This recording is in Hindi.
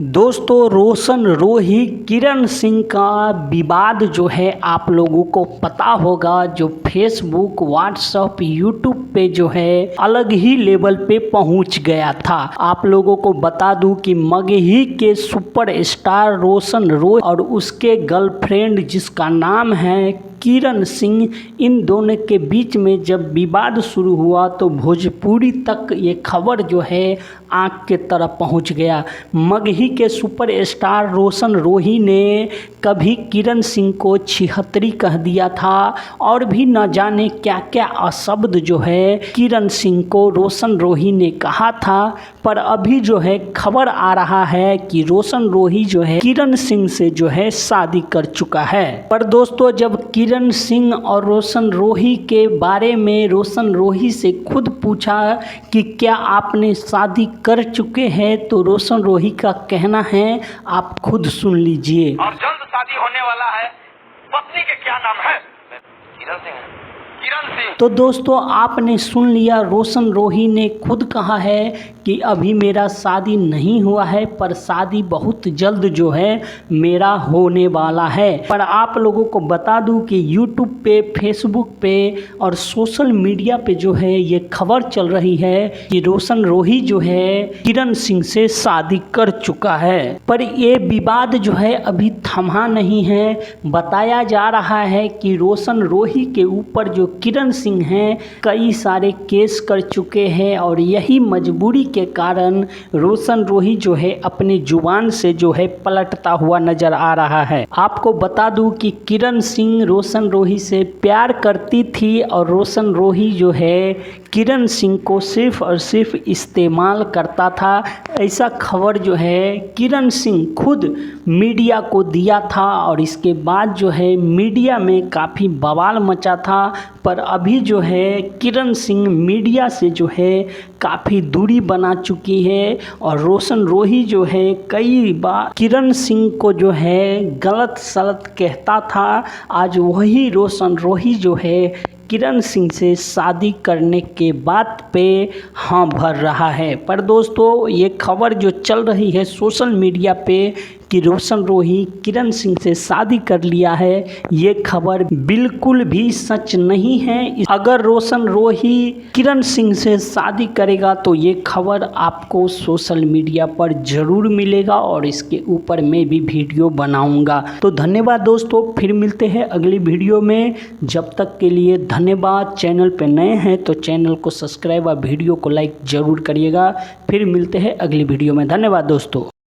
दोस्तों रोशन रोही किरण सिंह का विवाद जो है आप लोगों को पता होगा, जो फेसबुक व्हाट्सएप यूट्यूब पे जो है अलग ही लेवल पे पहुंच गया था। आप लोगों को बता दूं कि मगही के सुपरस्टार रोशन रोही और उसके गर्लफ्रेंड जिसका नाम है किरण सिंह, इन दोनों के बीच में जब विवाद शुरू हुआ तो भोजपुरी तक ये खबर जो है आँख के तरफ पहुंच गया। मगही के सुपरस्टार रोशन रोही ने कभी किरण सिंह को छिहत्तरी कह दिया था और भी न जाने क्या क्या अशब्द जो है किरण सिंह को रोशन रोही ने कहा था। पर अभी जो है खबर आ रहा है कि रोशन रोही जो है किरण सिंह से जो है शादी कर चुका है। पर दोस्तों जब किरण सिंह और रोशन रोही के बारे में रोशन रोही से खुद पूछा कि क्या आपने शादी कर चुके हैं, तो रोशन रोही का कहना है, आप खुद सुन लीजिए। और जल्द शादी होने वाला है। पत्नी के क्या नाम है? किरण सिंह। किरण सिंह। तो दोस्तों आपने सुन लिया, रोशन रोही ने खुद कहा है कि अभी मेरा शादी नहीं हुआ है, पर शादी बहुत जल्द जो है मेरा होने वाला है। पर आप लोगों को बता दूं कि यूट्यूब पे, फेसबुक पे और सोशल मीडिया पे जो है ये खबर चल रही है कि रोशन रोही जो है किरण सिंह से शादी कर चुका है। पर ये विवाद जो है अभी थमा नहीं है। बताया जा रहा है कि रोशन रोही के ऊपर जो किरण सिंह हैं कई सारे केस कर चुके हैं और यही मजबूरी के कारण रोशन रोही जो है अपनी जुबान से जो है पलटता हुआ नजर आ रहा है। आपको बता दूं कि किरण सिंह रोशन रोही से प्यार करती थी और रोशन रोही जो है किरण सिंह को सिर्फ और सिर्फ इस्तेमाल करता था। ऐसा खबर जो है किरण सिंह खुद मीडिया को दिया था और इसके बाद जो है मीडिया में काफ़ी बवाल मचा था। पर अभी जो है किरण सिंह मीडिया से जो है काफ़ी दूरी बना चुकी है और रोशन रोही जो है कई बार किरण सिंह को जो है गलत सलत कहता था। आज वही रोशन रोही जो है किरण सिंह से शादी करने के बात पे हाँ भर रहा है। पर दोस्तों ये खबर जो चल रही है सोशल मीडिया पे कि रोशन रोही किरण सिंह से शादी कर लिया है, ये खबर बिल्कुल भी सच नहीं है। अगर रोशन रोही किरण सिंह से शादी करेगा तो ये खबर आपको सोशल मीडिया पर ज़रूर मिलेगा और इसके ऊपर मैं भी वीडियो बनाऊंगा। तो धन्यवाद दोस्तों, फिर मिलते हैं अगली वीडियो में। जब तक के लिए धन्यवाद। चैनल पे नए हैं तो चैनल को सब्सक्राइब और वीडियो को लाइक ज़रूर करिएगा। फिर मिलते हैं अगली वीडियो में। धन्यवाद दोस्तों।